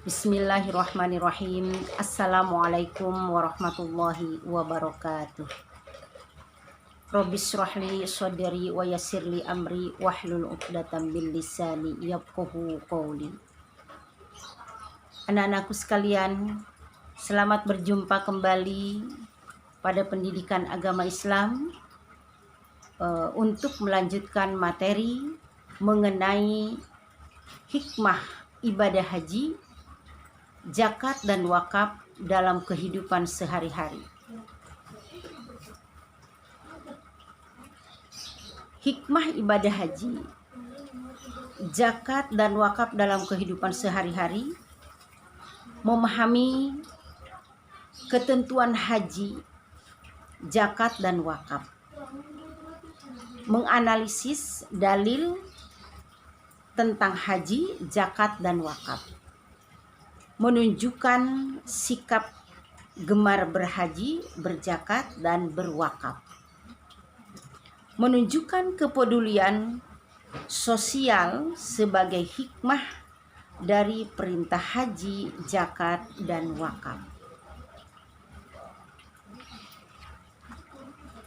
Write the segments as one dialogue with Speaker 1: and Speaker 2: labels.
Speaker 1: Bismillahirrahmanirrahim. Assalamualaikum warahmatullahi wabarakatuh. Rabbis shrahli sadri wa yassirli amri wahlul 'uqdatam min lisani yafqahu qawli. Anak-anakku sekalian, selamat berjumpa kembali pada pendidikan agama Islam untuk melanjutkan materi mengenai hikmah ibadah haji, zakat dan wakaf dalam kehidupan sehari-hari. Hikmah ibadah haji, zakat dan wakaf dalam kehidupan sehari-hari, memahami ketentuan haji, zakat dan wakaf, menganalisis dalil tentang haji, zakat dan wakaf, menunjukkan sikap gemar berhaji, berzakat dan berwakaf, menunjukkan kepedulian sosial sebagai hikmah dari perintah haji, zakat dan wakaf.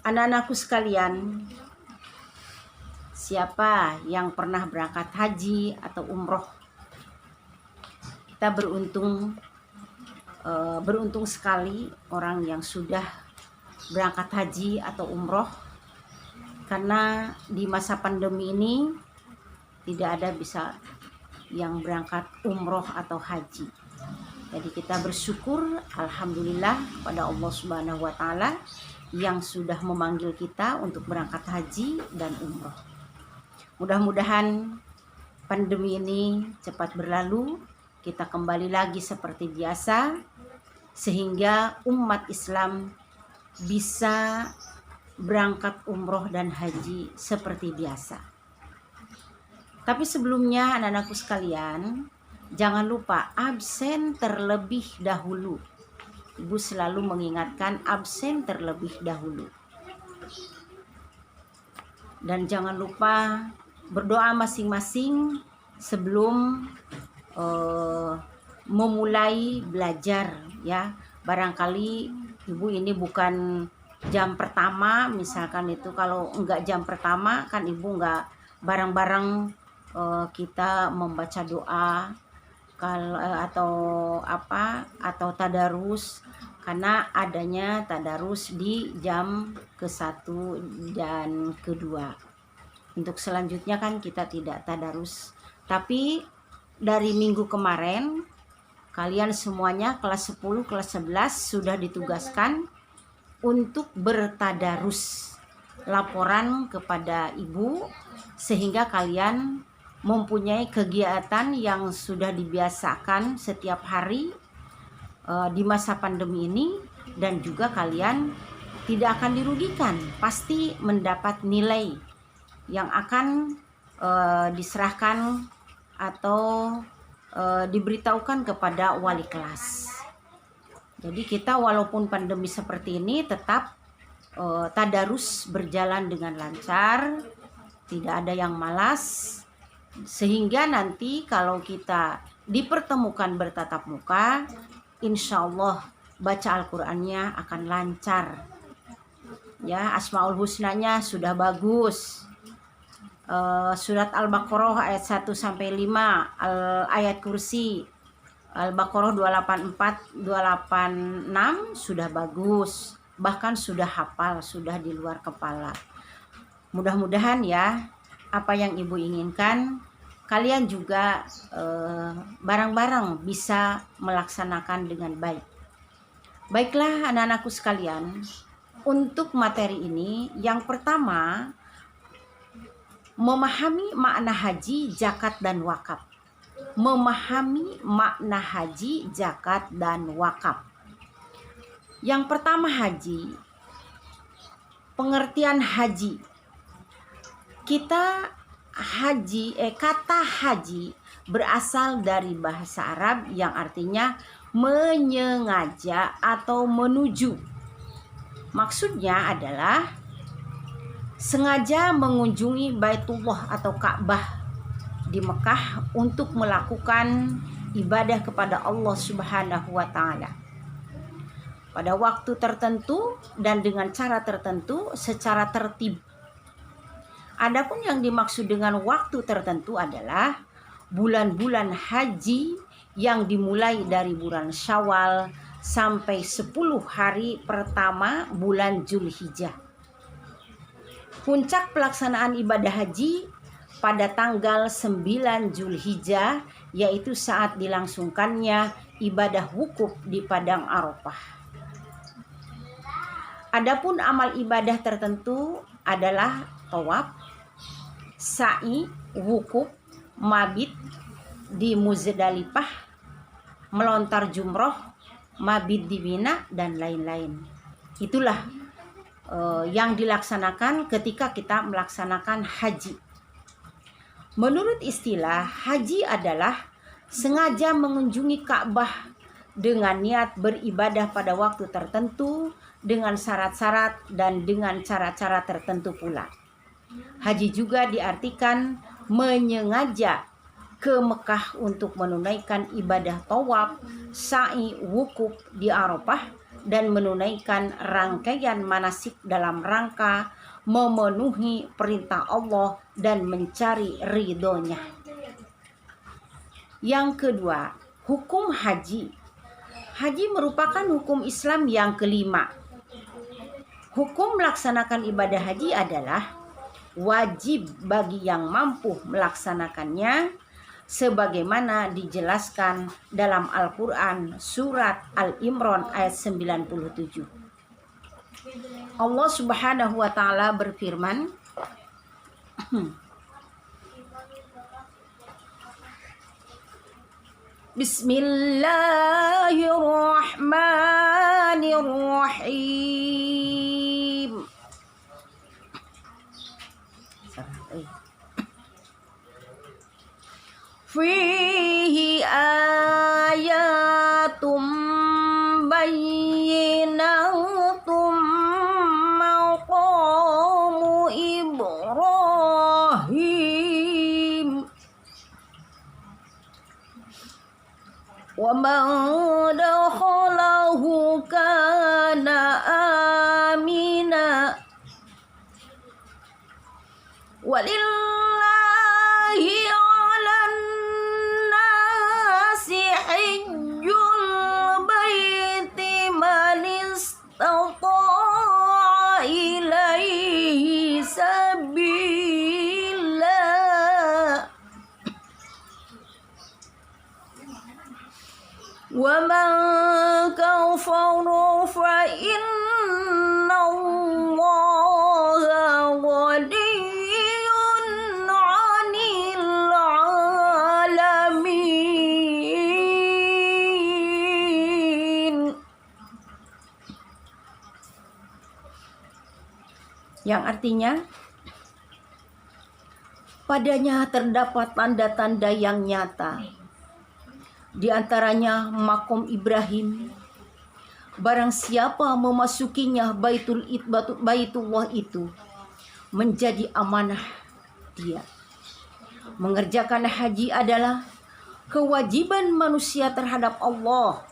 Speaker 1: Anak-anakku sekalian, siapa yang pernah berangkat haji atau umroh? Kita beruntung sekali orang yang sudah berangkat haji atau umroh, karena di masa pandemi ini tidak ada bisa yang berangkat umroh atau haji. Jadi kita bersyukur, alhamdulillah kepada Allah Subhanahu wa Ta'ala yang sudah memanggil kita untuk berangkat haji dan umroh. Mudah-mudahan pandemi ini cepat berlalu, kita kembali lagi seperti biasa, sehingga umat Islam bisa berangkat umroh dan haji seperti biasa. Tapi sebelumnya anak-anakku sekalian, jangan lupa absen terlebih dahulu. Ibu selalu mengingatkan absen terlebih dahulu. Dan jangan lupa berdoa masing-masing sebelum memulai belajar, ya. Barangkali ibu ini bukan jam pertama, misalkan itu kalau enggak jam pertama kan ibu enggak bareng-bareng kita membaca doa atau tadarus, karena adanya tadarus di jam ke-1 dan ke-2. Untuk selanjutnya kan kita tidak tadarus. Tapi dari minggu kemarin kalian semuanya kelas 10, kelas 11 sudah ditugaskan untuk bertadarus, laporan kepada ibu, sehingga kalian mempunyai kegiatan yang sudah dibiasakan setiap hari di masa pandemi ini, dan juga kalian tidak akan dirugikan, pasti mendapat nilai yang akan diserahkan atau diberitahukan kepada wali kelas. Jadi kita walaupun pandemi seperti ini tetap tadarus berjalan dengan lancar, tidak ada yang malas, sehingga nanti kalau kita dipertemukan bertatap muka, insya Allah baca Al-Qur'annya akan lancar, ya. Asmaul Husnanya sudah bagus, surat Al-Baqarah ayat 1 sampai 5, ayat kursi Al-Baqarah 284 286 sudah bagus, bahkan sudah hafal, sudah di luar kepala. Mudah-mudahan ya, apa yang ibu inginkan kalian juga bareng-bareng bisa melaksanakan dengan baik. Baiklah anak-anakku sekalian, untuk materi ini yang pertama, memahami makna haji, zakat dan wakaf. Memahami makna haji, zakat dan wakaf. Yang pertama haji, pengertian haji. Kata haji berasal dari bahasa Arab yang artinya menyengaja atau menuju. Maksudnya adalah sengaja mengunjungi Baitullah atau Ka'bah di Mekah untuk melakukan ibadah kepada Allah Subhanahu wa taala pada waktu tertentu dan dengan cara tertentu secara tertib. Adapun yang dimaksud dengan waktu tertentu adalah bulan-bulan haji yang dimulai dari bulan Syawal sampai 10 hari pertama bulan Zulhijjah. Puncak pelaksanaan ibadah haji pada tanggal 9 Zulhijjah, yaitu saat dilangsungkannya ibadah wukuf di Padang Arafah. Adapun amal ibadah tertentu adalah tawaf, sa'i, wukuf, mabit di Muzdalifah, melontar jumroh, mabit di Mina, dan lain-lain. Itulah yang dilaksanakan ketika kita melaksanakan haji. Menurut istilah, haji adalah sengaja mengunjungi Ka'bah dengan niat beribadah pada waktu tertentu, dengan syarat-syarat dan dengan cara-cara tertentu pula. Haji juga diartikan menyengaja ke Mekah untuk menunaikan ibadah tawaf, sa'i, wukuf di Arafah dan menunaikan rangkaian manasik dalam rangka memenuhi perintah Allah dan mencari ridhonya. Yang kedua, hukum haji. Haji merupakan hukum Islam yang kelima. Hukum melaksanakan ibadah haji adalah wajib bagi yang mampu melaksanakannya sebagaimana dijelaskan dalam Al-Quran surat Al-Imran ayat 97. Allah Subhanahu wa taala berfirman, Bismillahirrahmanirrahim. Fihi ayatum bayyinatum maqamu Ibrahim wa man dakhalahu kana amina walillahi 'alan nasi hajjul baiti man istata'a ilaihi sabila wa man kafara fa inna Allaha ghaniyyun 'anil 'alamin. Yang artinya, padanya terdapat tanda-tanda yang nyata, di antaranya makom Ibrahim. Barang siapa memasukinya Baitullah itu menjadi amanah dia. Mengerjakan haji adalah kewajiban manusia terhadap Allah,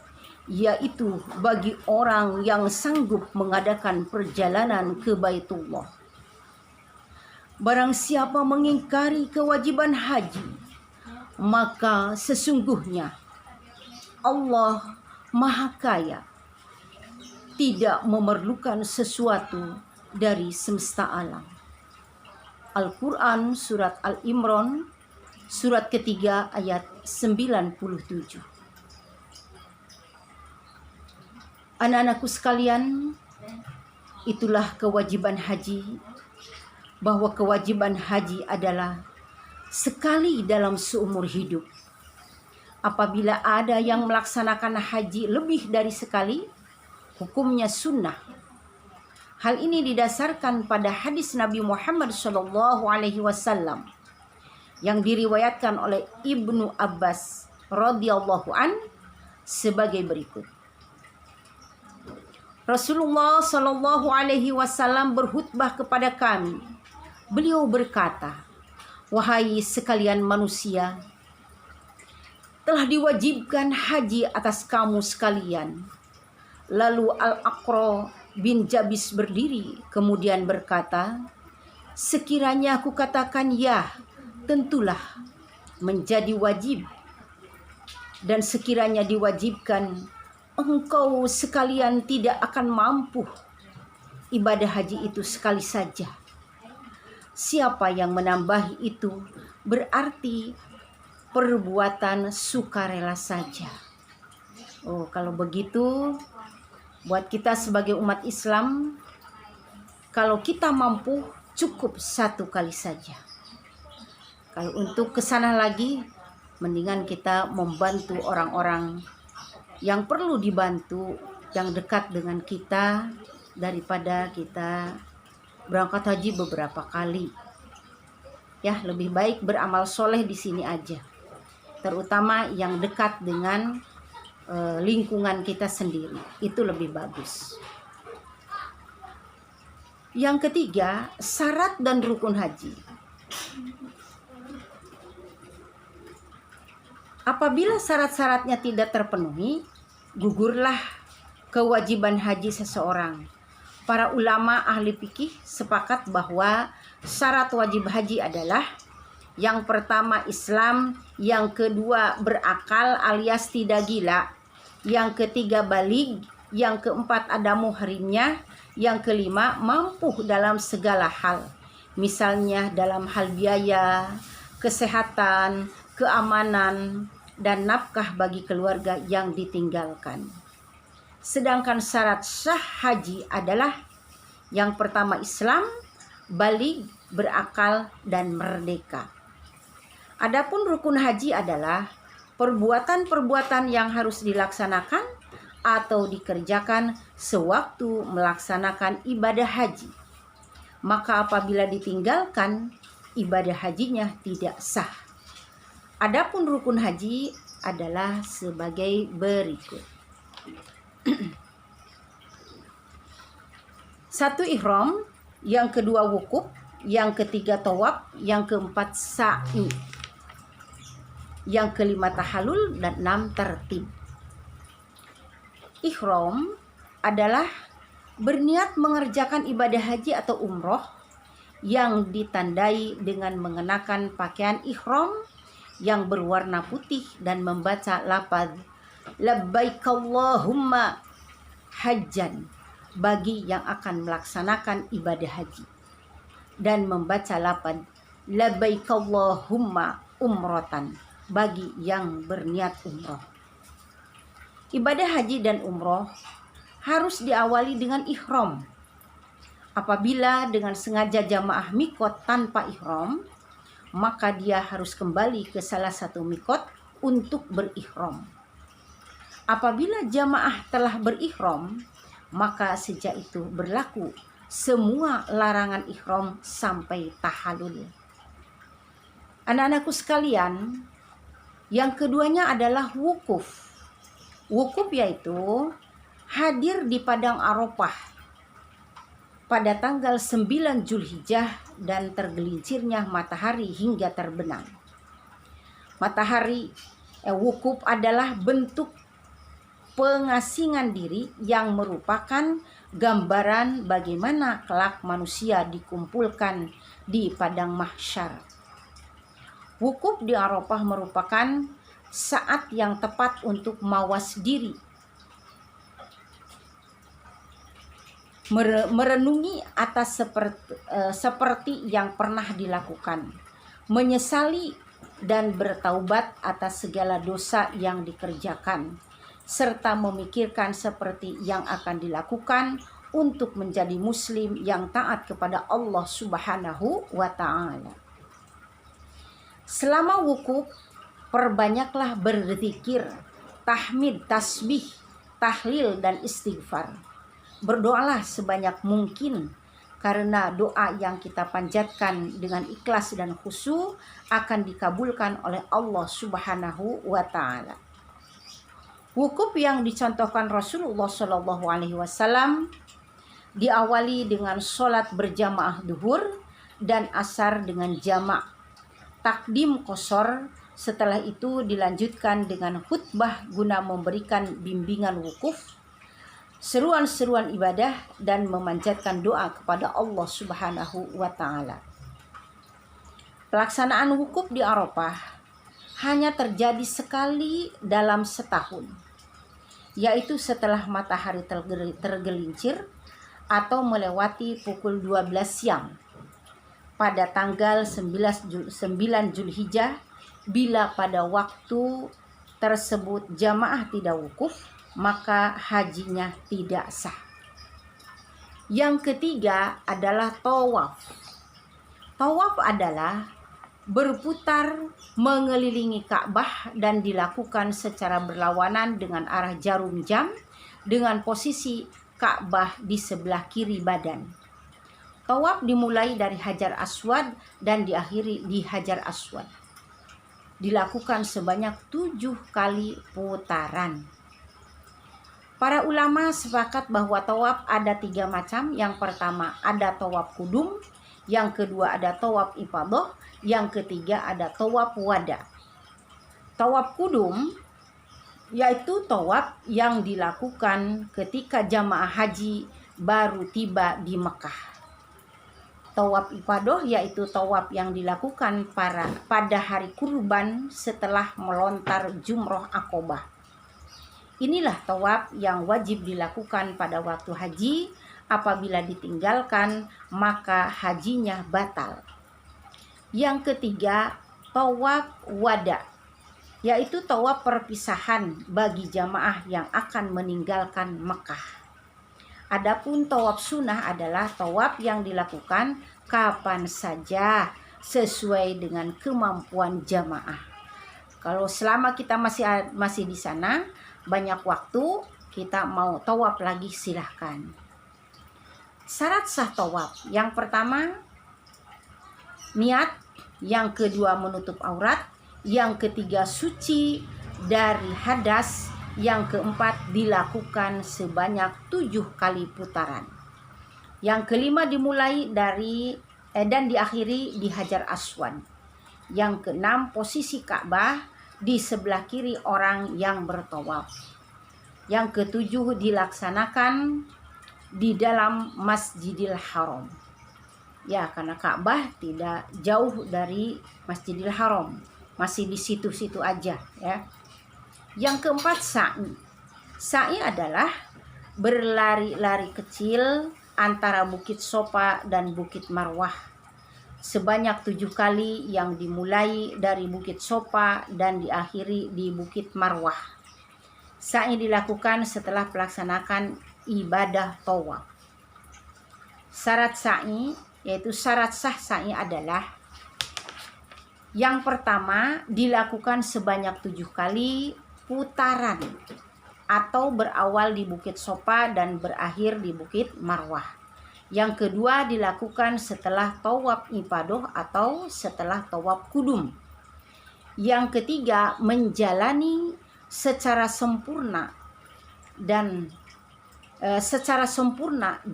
Speaker 1: yaitu bagi orang yang sanggup mengadakan perjalanan ke Baitullah. Barang siapa mengingkari kewajiban haji, maka sesungguhnya Allah Maha Kaya, tidak memerlukan sesuatu dari semesta alam. Al-Quran surat Al-Imran surat ketiga ayat 97. Anak-anakku sekalian, itulah kewajiban haji, bahwa kewajiban haji adalah sekali dalam seumur hidup. Apabila ada yang melaksanakan haji lebih dari sekali, hukumnya sunnah. Hal ini didasarkan pada hadis Nabi Muhammad SAW yang diriwayatkan oleh Ibnu Abbas radhiyallahu an sebagai berikut. Rasulullah SAW berkhutbah kepada kami. Beliau berkata, "Wahai sekalian manusia, telah diwajibkan haji atas kamu sekalian. Lalu Al-Aqra bin Jabis berdiri kemudian berkata, sekiranya aku katakan ya, tentulah menjadi wajib. Dan sekiranya diwajibkan, engkau sekalian tidak akan mampu ibadah haji itu sekali saja. Siapa yang menambahi itu berarti perbuatan sukarela saja. Oh, kalau begitu buat kita sebagai umat Islam, kalau kita mampu cukup satu kali saja. Kalau untuk kesana lagi, mendingan kita membantu orang-orang yang perlu dibantu, yang dekat dengan kita, daripada kita berangkat haji beberapa kali. Ya, lebih baik beramal soleh di sini aja. Terutama yang dekat dengan lingkungan kita sendiri. Itu lebih bagus. Yang ketiga, syarat dan rukun haji. Apabila syarat-syaratnya tidak terpenuhi, gugurlah kewajiban haji seseorang. Para ulama ahli fikih sepakat bahwa syarat wajib haji adalah yang pertama Islam, yang kedua berakal alias tidak gila, yang ketiga baligh, yang keempat ada muhrimnya, yang kelima mampu dalam segala hal. Misalnya dalam hal biaya, kesehatan, keamanan, dan nafkah bagi keluarga yang ditinggalkan. Sedangkan syarat sah haji adalah yang pertama Islam, baligh, berakal, dan merdeka. Adapun rukun haji adalah perbuatan-perbuatan yang harus dilaksanakan atau dikerjakan sewaktu melaksanakan ibadah haji. Maka apabila ditinggalkan, ibadah hajinya tidak sah. Adapun rukun haji adalah sebagai berikut. 1. Ihram, yang kedua wukuf, yang ketiga tawaf, yang keempat sa'i, yang kelima tahallul, dan 6 tertib. Ihram adalah berniat mengerjakan ibadah haji atau umroh yang ditandai dengan mengenakan pakaian ihram yang berwarna putih dan membaca lafaz labbaik Allahumma hajjan bagi yang akan melaksanakan ibadah haji, dan membaca lafaz labbaik Allahumma umratan bagi yang berniat umroh. Ibadah haji dan umroh harus diawali dengan ihram. Apabila dengan sengaja jamaah mikot tanpa ihram, maka dia harus kembali ke salah satu mikot untuk berihram. Apabila jamaah telah berihram, maka sejak itu berlaku semua larangan ihram sampai tahallul. Anak-anakku sekalian, yang keduanya adalah wukuf. Wukuf yaitu hadir di padang Arafah pada tanggal 9 Zulhijjah dan tergelincirnya matahari hingga terbenam. Wukuf adalah bentuk pengasingan diri yang merupakan gambaran bagaimana kelak manusia dikumpulkan di padang mahsyar. Wukuf di Arafah merupakan saat yang tepat untuk mawas diri, merenungi atas seperti yang pernah dilakukan, menyesali dan bertaubat atas segala dosa yang dikerjakan, serta memikirkan seperti yang akan dilakukan untuk menjadi muslim yang taat kepada Allah Subhanahu wa ta'ala. Selama wukuf, perbanyaklah berzikir, tahmid, tasbih, tahlil, dan istighfar. Berdoalah sebanyak mungkin, karena doa yang kita panjatkan dengan ikhlas dan khusyuk akan dikabulkan oleh Allah Subhanahu wa ta'ala. Wukuf yang dicontohkan Rasulullah SAW diawali dengan sholat berjamaah duhur dan asar dengan jamak, takdim qasar, Setelah itu dilanjutkan dengan khutbah guna memberikan bimbingan wukuf, seruan-seruan ibadah, dan memanjatkan doa kepada Allah Subhanahu wa Ta'ala. Pelaksanaan wukuf di Arafah hanya terjadi sekali dalam setahun, yaitu setelah matahari tergelincir atau melewati pukul 12 siang pada tanggal 9 Zulhijjah. Bila pada waktu tersebut jamaah tidak wukuf, maka hajinya tidak sah. Yang ketiga adalah tawaf. Tawaf adalah berputar mengelilingi Ka'bah dan dilakukan secara berlawanan dengan arah jarum jam dengan posisi Ka'bah di sebelah kiri badan. Tawaf dimulai dari Hajar Aswad dan diakhiri di Hajar Aswad. Dilakukan sebanyak 7 kali putaran. Para ulama sepakat bahwa tawaf ada 3 macam. Yang pertama ada tawaf kudum, yang kedua ada tawaf ifadah, yang ketiga ada tawaf wada. Tawaf kudum yaitu tawaf yang dilakukan ketika jamaah haji baru tiba di Mekah. Tawaf ifadah yaitu tawaf yang dilakukan pada hari kurban setelah melontar jumroh Aqobah. Inilah tawaf yang wajib dilakukan pada waktu haji. Apabila ditinggalkan, maka hajinya batal. Yang ketiga, tawaf wada, yaitu tawaf perpisahan bagi jamaah yang akan meninggalkan Mekah. Adapun tawaf sunnah adalah tawaf yang dilakukan kapan saja sesuai dengan kemampuan jamaah. Kalau selama kita masih di sana, banyak waktu, kita mau tawaf lagi silahkan. Syarat sah tawaf, yang pertama niat, yang kedua menutup aurat, yang ketiga suci dari hadas, yang keempat dilakukan sebanyak 7 kali putaran. Yang kelima dimulai dan diakhiri di Hajar Aswad. Yang keenam posisi Ka'bah di sebelah kiri orang yang bertawaf. Yang ketujuh dilaksanakan di dalam Masjidil Haram. Ya, karena Ka'bah tidak jauh dari Masjidil Haram, masih di situ-situ aja ya. Yang keempat sa'i. Sa'i adalah berlari-lari kecil antara Bukit Sofa dan Bukit Marwah sebanyak 7 kali, yang dimulai dari Bukit Sofa dan diakhiri di Bukit Marwah. Sa'i dilakukan setelah melaksanakan ibadah tawaf. Syarat sa'i, yaitu syarat sah sa'i adalah yang pertama dilakukan sebanyak 7 kali putaran atau berawal di Bukit Sofa dan berakhir di Bukit Marwah. Yang kedua dilakukan setelah tawaf ifadah atau setelah tawaf kudum. Yang ketiga menjalani secara sempurna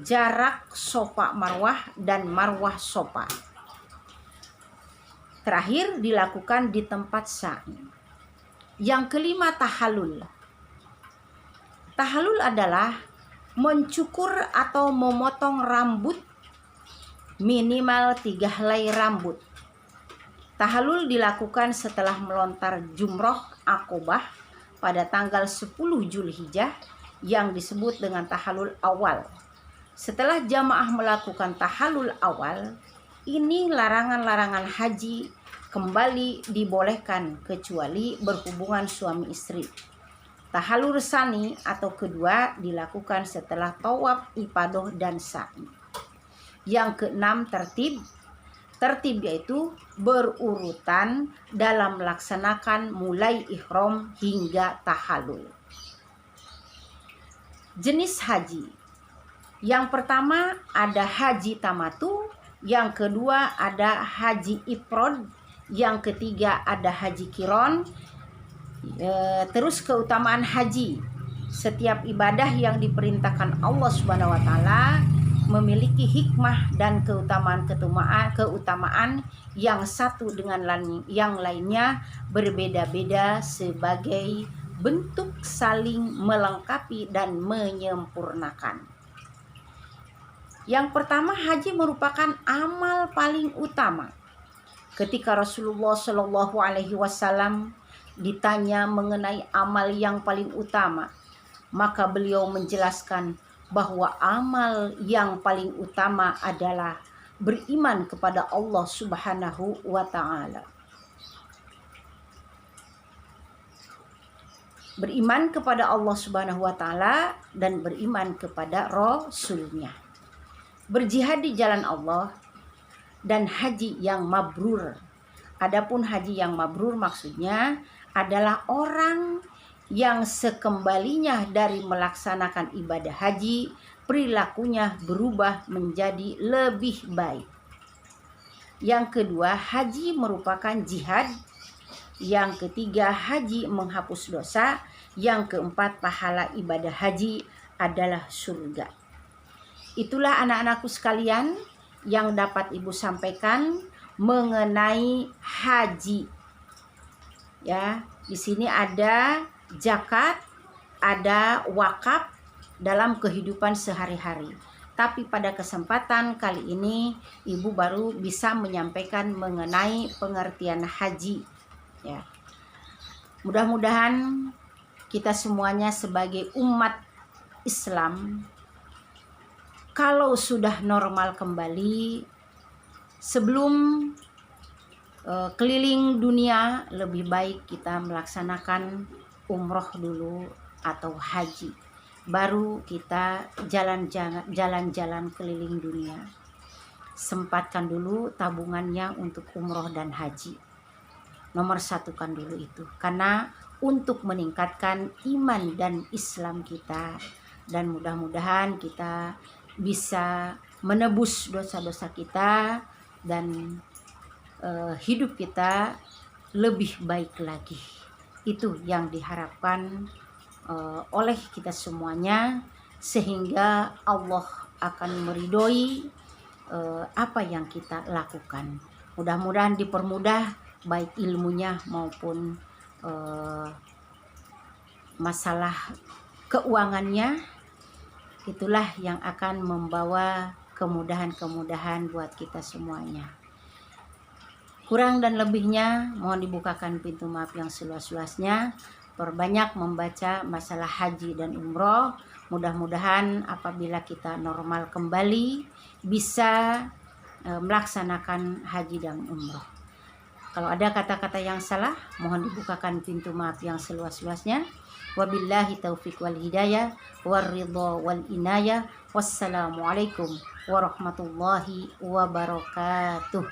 Speaker 1: jarak Sofa Marwah dan Marwah Sofa. Terakhir dilakukan di tempat sa'i. Yang kelima tahallul. Tahallul adalah mencukur atau memotong rambut minimal 3 helai rambut. Tahallul dilakukan setelah melontar jumroh Aqobah pada tanggal 10 Zulhijjah yang disebut dengan tahallul awal. Setelah jamaah melakukan tahallul awal, ini larangan-larangan haji kembali dibolehkan kecuali berhubungan suami istri. Tahallul tsani atau kedua dilakukan setelah tawaf ifadah dan sa'i. Yang keenam tertib yaitu berurutan dalam melaksanakan mulai ihram hingga tahallul. Jenis haji. Yang pertama ada haji tamatu, yang kedua ada haji ifrad, yang ketiga ada haji kiron. Terus keutamaan haji. Setiap ibadah yang diperintahkan Allah Subhanahu wa taala memiliki hikmah dan keutamaan yang satu dengan yang lainnya berbeda-beda sebagai bentuk saling melengkapi dan menyempurnakan. Yang pertama, haji merupakan amal paling utama. Ketika Rasulullah Shallallahu Alaihi Wasallam ditanya mengenai amal yang paling utama, maka beliau menjelaskan bahwa amal yang paling utama adalah beriman kepada Allah Subhanahu wa Ta'ala. Beriman kepada Allah Subhanahu wa Ta'ala dan beriman kepada Rasul-Nya. Berjihad di jalan Allah dan haji yang mabrur. Adapun haji yang mabrur maksudnya adalah orang yang sekembalinya dari melaksanakan ibadah haji, perilakunya berubah menjadi lebih baik. Yang kedua, haji merupakan jihad. Yang ketiga, haji menghapus dosa. Yang keempat, pahala ibadah haji adalah surga. Itulah anak-anakku sekalian yang dapat Ibu sampaikan mengenai haji. Ya, di sini ada zakat, ada wakaf dalam kehidupan sehari-hari. Tapi pada kesempatan kali ini Ibu baru bisa menyampaikan mengenai pengertian haji. Ya. Mudah-mudahan kita semuanya sebagai umat Islam, kalau sudah normal kembali, sebelum keliling dunia, lebih baik kita melaksanakan umroh dulu atau haji. Baru kita jalan-jalan keliling dunia. Sempatkan dulu tabungannya untuk umroh dan haji. Nomor satukan dulu itu. Karena untuk meningkatkan iman dan Islam kita. Dan mudah-mudahan kita bisa menebus dosa-dosa kita dan hidup kita lebih baik lagi. Itu yang diharapkan oleh kita semuanya, sehingga Allah akan meridhoi apa yang kita lakukan. Mudah-mudahan dipermudah baik ilmunya maupun masalah keuangannya. Itulah yang akan membawa kemudahan-kemudahan buat kita semuanya. Kurang dan lebihnya mohon dibukakan pintu maaf yang seluas-luasnya. Perbanyak membaca masalah haji dan umroh. Mudah-mudahan apabila kita normal kembali bisa melaksanakan haji dan umroh. Kalau ada kata-kata yang salah, mohon dibukakan pintu maaf yang seluas-luasnya. Wabillahi taufiq wal hidayah warridha wal inayah. Wassalamualaikum warahmatullahi wabarakatuh.